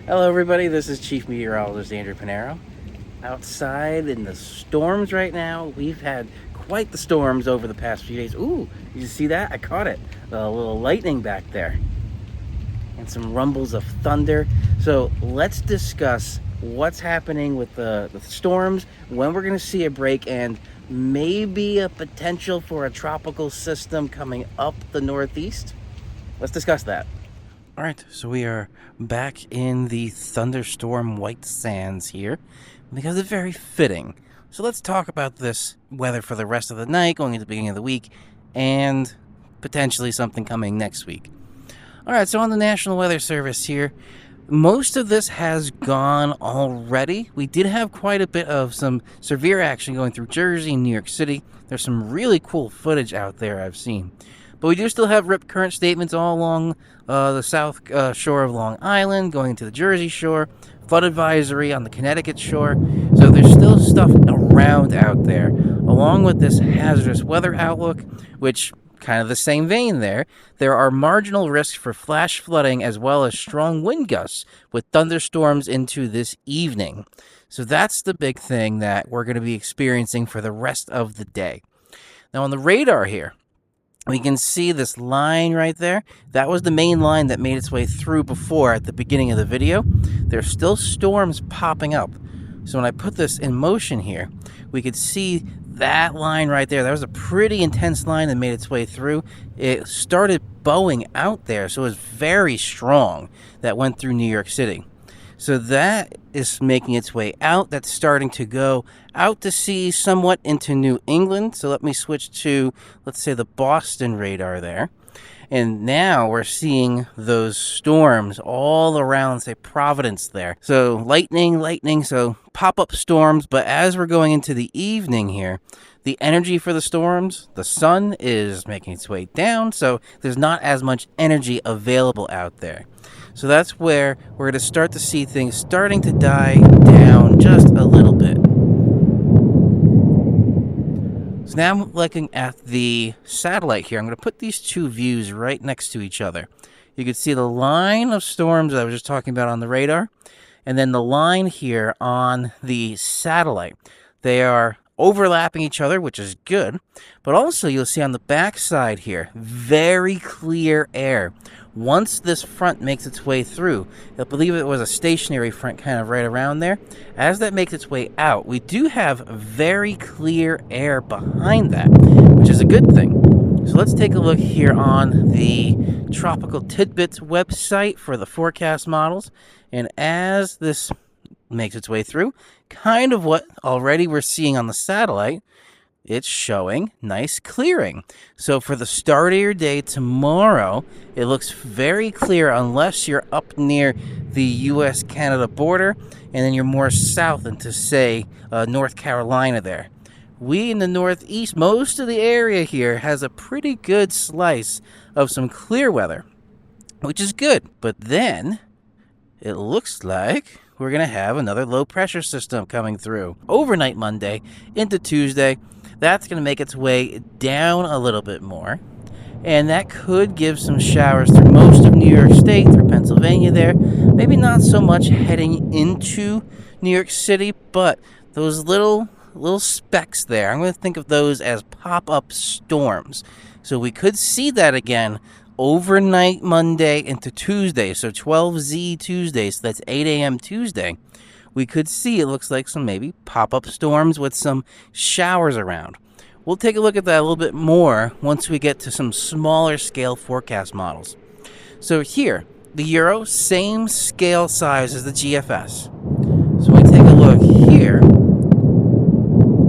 Hello everybody, this is Chief Meteorologist Andrew Panero. Outside in the storms right now. We've had quite the storms over the past few days. Ooh, did you see that? I caught it. A little lightning back there. And some rumbles of thunder. So let's discuss what's happening with the storms, when we're going to see a break, and maybe a potential for a tropical system coming up the northeast. Let's discuss that. All right, so we are back in the thunderstorm white sands here because it's very fitting. So let's talk about this weather for the rest of the night, going into the beginning of the week, and potentially something coming next week. All right, so on the National Weather Service here, most of this has gone already. We did have quite a bit of some severe action going through Jersey and New York City. There's some really cool footage out there I've seen. But we do still have rip current statements all along the south shore of Long Island, going to the Jersey shore, flood advisory on the Connecticut shore. So there's still stuff around out there, along with this hazardous weather outlook, which, kind of the same vein there are marginal risks for flash flooding as well as strong wind gusts with thunderstorms into this evening. So that's the big thing that we're going to be experiencing for the rest of the day. Now on the radar here, we can see this line right there. That was the main line that made its way through before at the beginning of the video. There's still storms popping up. So when I put this in motion here, we could see that line right there. That was a pretty intense line that made its way through. It started bowing out there, so it was very strong that went through New York City. So that is making its way out. That's starting to go out to sea somewhat into New England. So let me switch to, let's say, the Boston radar there. And now we're seeing those storms all around, say, Providence there. So lightning, so pop-up storms. But as we're going into the evening here, the energy for the storms, the sun is making its way down. So there's not as much energy available out there. So that's where we're going to start to see things starting to die down just a little bit. So now I'm looking at the satellite here. I'm going to put these two views right next to each other. You can see the line of storms that I was just talking about on the radar, and then the line here on the satellite. They are overlapping each other, which is good, but also you'll see on the back side here, very clear air. Once this front makes its way through, I believe it was a stationary front kind of right around there. As that makes its way out, we do have very clear air behind that, which is a good thing. So let's take a look here on the Tropical Tidbits website for the forecast models. And as this makes its way through, kind of what already we're seeing on the satellite, it's showing nice clearing. So for the start of your day tomorrow, it looks very clear unless you're up near the U.S.-Canada border, and then you're more south into, say, North Carolina there. We in the Northeast, most of the area here has a pretty good slice of some clear weather, which is good. But then it looks like we're going to have another low-pressure system coming through overnight Monday into Tuesday. That's going to make its way down a little bit more, and that could give some showers through most of New York State, through Pennsylvania there. Maybe not so much heading into New York City, but those little specks there, I'm going to think of those as pop-up storms. So we could see that again overnight Monday into Tuesday, so 12Z Tuesday, so that's 8 a.m. Tuesday. We could see, it looks like, some maybe pop-up storms with some showers around. We'll take a look at that a little bit more once we get to some smaller scale forecast models. So here, the Euro, same scale size as the GFS. So we take a look here.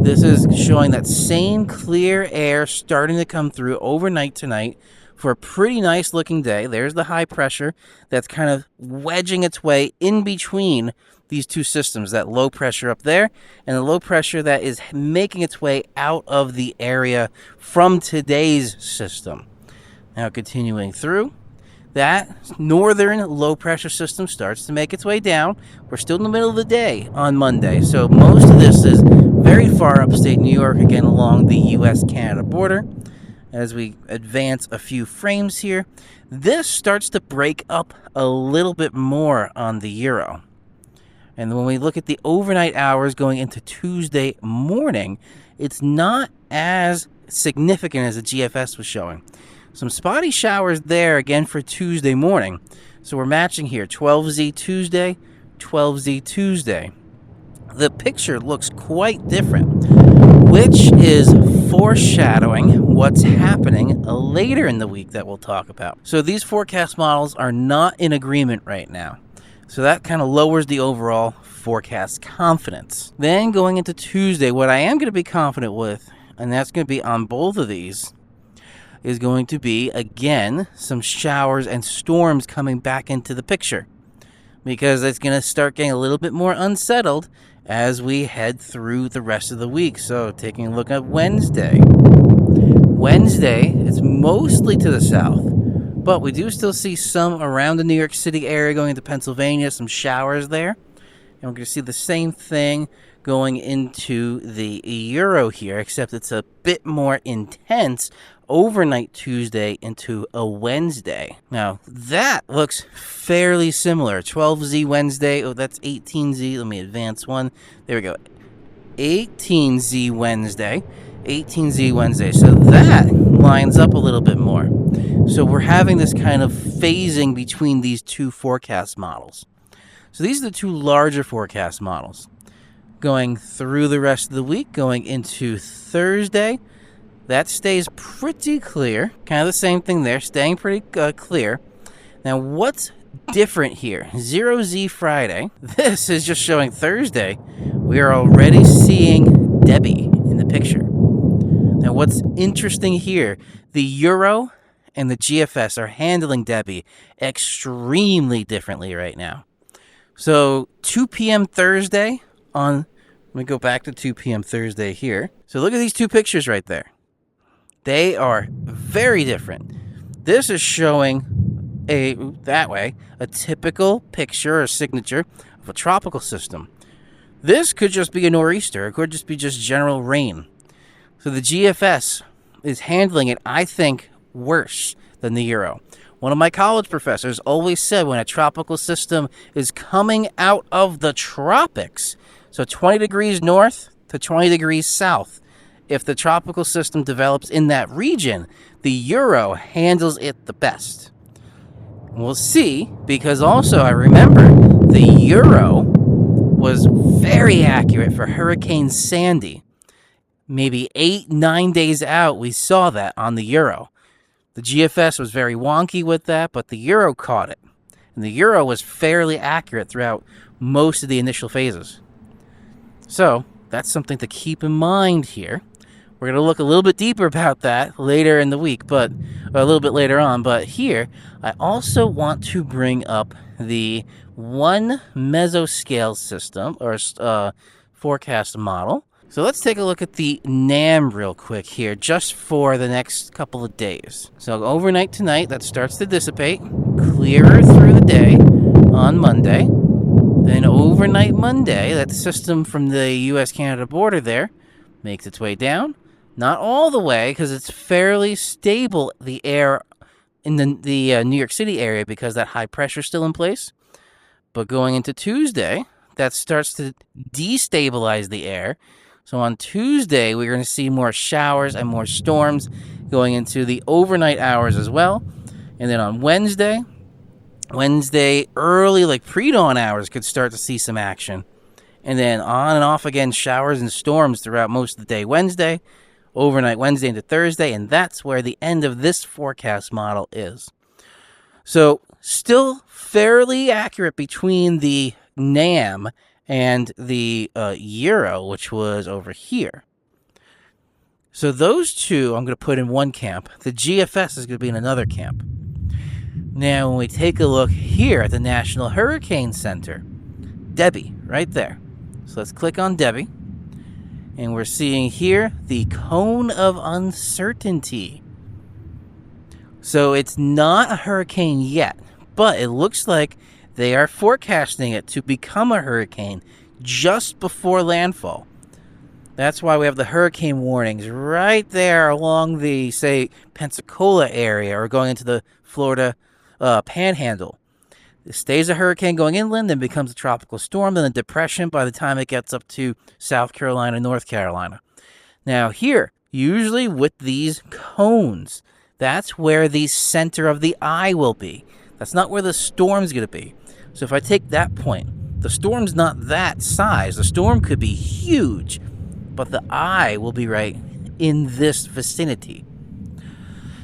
This is showing that same clear air starting to come through overnight tonight for a pretty nice looking day. There's the high pressure that's kind of wedging its way in between these two systems, that low pressure up there and the low pressure that is making its way out of the area from today's system. Now continuing through, that northern low pressure system starts to make its way down. We're still in the middle of the day on Monday, so most of this is very far upstate New York, again along the U.S.-Canada border. as we advance a few frames here, this starts to break up a little bit more on the Euro. And when we look at the overnight hours going into Tuesday morning, it's not as significant as the GFS was showing. Some spotty showers there again for Tuesday morning. So we're matching here 12Z Tuesday, 12Z Tuesday. The picture looks quite different, which is foreshadowing what's happening later in the week that we'll talk about. So these forecast models are not in agreement right now. So that kind of lowers the overall forecast confidence. Then going into Tuesday, what I am going to be confident with, and that's going to be on both of these, is going to be, again, some showers and storms coming back into the picture. Because it's going to start getting a little bit more unsettled as we head through the rest of the week. So taking a look at Wednesday. Wednesday, it's mostly to the south, but we do still see some around the New York City area going into Pennsylvania, some showers there. And we're going to see the same thing going into the Euro here, except it's a bit more intense overnight Tuesday into a Wednesday. Now, that looks fairly similar. 12Z Wednesday. Oh, that's 18Z. Let me advance one. There we go. 18Z Wednesday. 18Z Wednesday. So that lines up a little bit more. So we're having this kind of phasing between these two forecast models. So these are the two larger forecast models. Going through the rest of the week, going into Thursday, that stays pretty clear. Kind of the same thing there, staying pretty clear. Now, what's different here? 0Z Friday. This is just showing Thursday. We are already seeing Debbie in the picture. Now, what's interesting here, the Euro and the GFS are handling Debbie extremely differently right now. So, 2 p.m. Thursday on... Let me go back to 2 p.m. Thursday here. So look at these two pictures right there. They are very different. This is showing a typical picture or signature of a tropical system. This could just be a nor'easter. It could just be just general rain. So the GFS is handling it, I think, worse than the Euro. One of my college professors always said when a tropical system is coming out of the tropics, so 20 degrees north to 20 degrees south, if the tropical system develops in that region, the Euro handles it the best. We'll see, because also I remember the Euro was very accurate for Hurricane Sandy. Maybe 8-9 days out, we saw that on the Euro. The GFS was very wonky with that, but the Euro caught it. And the Euro was fairly accurate throughout most of the initial phases. So, that's something to keep in mind here. We're going to look a little bit deeper about that later in the week, but a little bit later on. But here, I also want to bring up the 1 mesoscale system, or forecast model. So let's take a look at the NAM real quick here, just for the next couple of days. So overnight tonight, that starts to dissipate, clearer through the day on Monday. Then overnight Monday, that system from the U.S.-Canada border there makes its way down. Not all the way, because it's fairly stable, the air in the New York City area, because that high pressure is still in place. But going into Tuesday, that starts to destabilize the air. So on Tuesday, we're going to see more showers and more storms going into the overnight hours as well. And then on Wednesday early, like pre-dawn hours, could start to see some action. And then on and off again, showers and storms throughout most of the day Wednesday, overnight Wednesday into Thursday, and that's where the end of this forecast model is. So still fairly accurate between the NAM and the Euro, which was over here. So those two I'm going to put in one camp. The GFS is going to be in another camp. Now, when we take a look here at the National Hurricane Center, Debbie, right there. So let's click on Debbie. And we're seeing here the cone of uncertainty. So it's not a hurricane yet, but it looks like they are forecasting it to become a hurricane just before landfall. That's why we have the hurricane warnings right there along the, say, Pensacola area or going into the Florida panhandle. It stays a hurricane going inland, then becomes a tropical storm, then a depression by the time it gets up to South Carolina, North Carolina. Now here, usually with these cones, that's where the center of the eye will be. That's not where the storm's going to be. So if I take that point, the storm's not that size. The storm could be huge, but the eye will be right in this vicinity.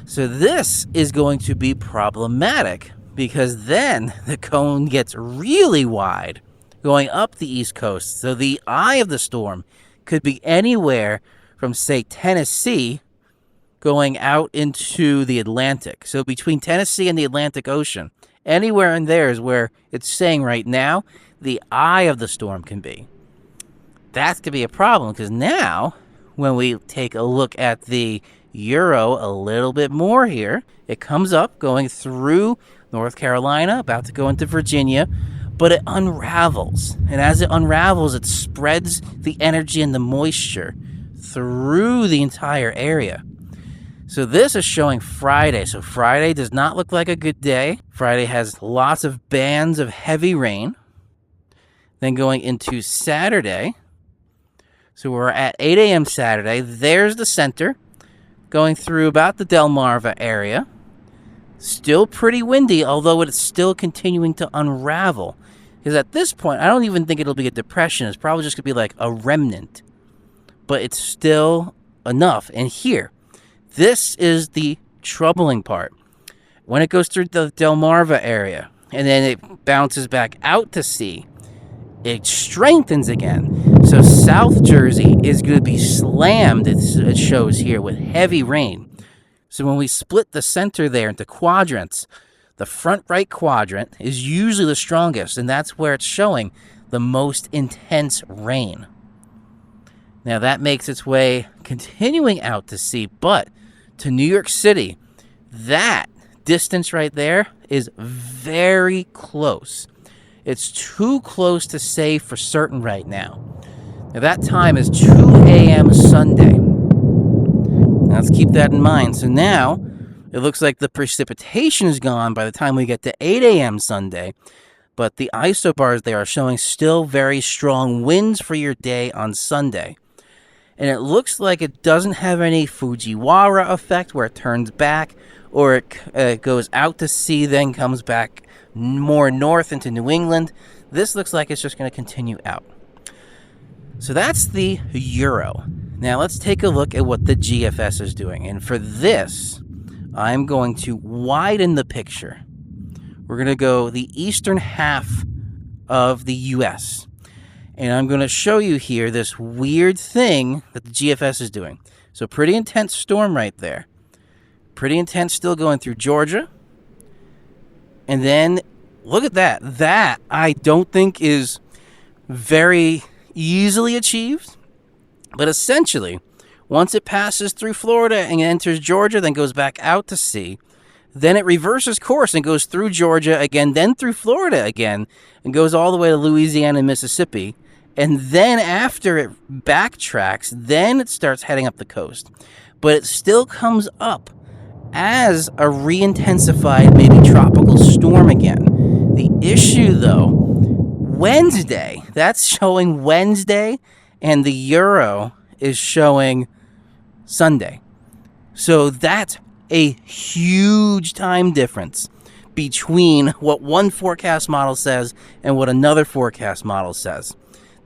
So this is going to be problematic because then the cone gets really wide going up the East Coast. So the eye of the storm could be anywhere from, say, Tennessee going out into the Atlantic. So between Tennessee and the Atlantic Ocean, anywhere in there is where it's saying right now the eye of the storm can be. That could be a problem because now when we take a look at the Euro a little bit more here, it comes up going through North Carolina, about to go into Virginia, but it unravels. And as it unravels, it spreads the energy and the moisture through the entire area. So this is showing Friday. So Friday does not look like a good day. Friday has lots of bands of heavy rain. Then going into Saturday. So we're at 8 a.m. Saturday. There's the center going through about the Delmarva area. Still pretty windy, although it's still continuing to unravel. Because at this point, I don't even think it'll be a depression. It's probably just going to be like a remnant. But it's still enough. And here, this is the troubling part. When it goes through the Delmarva area, and then it bounces back out to sea, it strengthens again. So South Jersey is going to be slammed, it shows here, with heavy rain. So when we split the center there into quadrants, the front right quadrant is usually the strongest, and that's where it's showing the most intense rain. Now that makes its way continuing out to sea, but to New York City, that distance right there is very close. It's too close to say for certain right now. Now that time is 2 a.m. Sunday. Now let's keep that in mind. So now it looks like the precipitation is gone by the time we get to 8 a.m. Sunday, but the isobars there are showing still very strong winds for your day on Sunday. And it looks like it doesn't have any Fujiwara effect where it turns back or it goes out to sea, then comes back more north into New England. This looks like it's just going to continue out. So that's the Euro. Now let's take a look at what the GFS is doing. And for this, I'm going to widen the picture. We're going to go the eastern half of the U.S., and I'm going to show you here this weird thing that the GFS is doing. So pretty intense storm right there. Pretty intense still going through Georgia. And then look at that. That I don't think is very easily achieved. But essentially, once it passes through Florida and enters Georgia, then goes back out to sea, then it reverses course and goes through Georgia again, then through Florida again, and goes all the way to Louisiana and Mississippi. And then after it backtracks, then it starts heading up the coast. But it still comes up as a re-intensified, maybe tropical storm again. The issue, though, Wednesday, that's showing Wednesday, and the Euro is showing Sunday. So that's a huge time difference between what one forecast model says and what another forecast model says.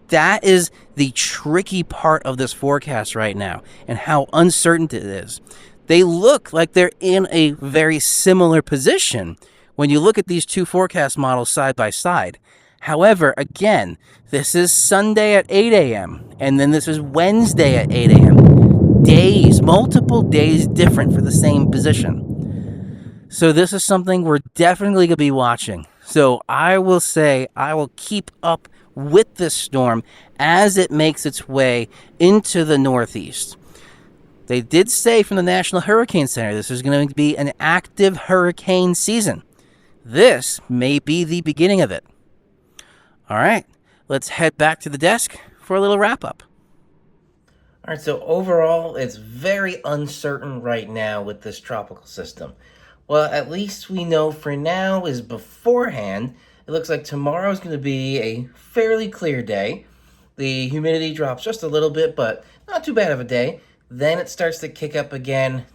That is the tricky part of this forecast right now and how uncertain it is. They look like they're in a very similar position when you look at these two forecast models side by side. However, again, this is Sunday at 8 a.m. and then this is Wednesday at 8 a.m. Days, multiple days different for the same position. So this is something we're definitely going to be watching. So I will say I will keep up with this storm as it makes its way into the Northeast. They did say from the National Hurricane Center this is going to be an active hurricane season. This may be the beginning of it. All right, let's head back to the desk for a little wrap-up. All right, so overall, it's very uncertain right now with this tropical system. Well, at least we know for now is beforehand, it looks like tomorrow is going to be a fairly clear day. The humidity drops just a little bit, but not too bad of a day. Then it starts to kick up again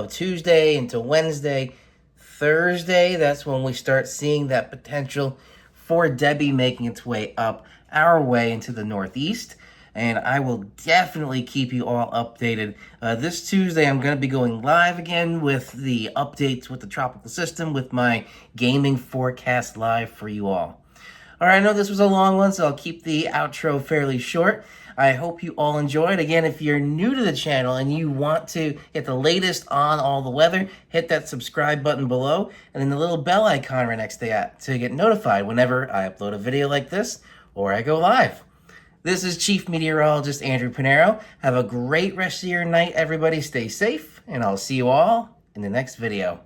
Tuesday into Wednesday. Thursday, that's when we start seeing that potential for Debbie making its way up our way into the northeast. And I will definitely keep you all updated. This Tuesday, I'm going to be going live again with the updates with the tropical system with my gaming forecast live for you all. All right, I know this was a long one, so I'll keep the outro fairly short. I hope you all enjoyed. Again, if you're new to the channel and you want to get the latest on all the weather, hit that subscribe button below and then the little bell icon right next to that to get notified whenever I upload a video like this or I go live. This is Chief Meteorologist Andrew Pinero. Have a great rest of your night, everybody. Stay safe, and I'll see you all in the next video.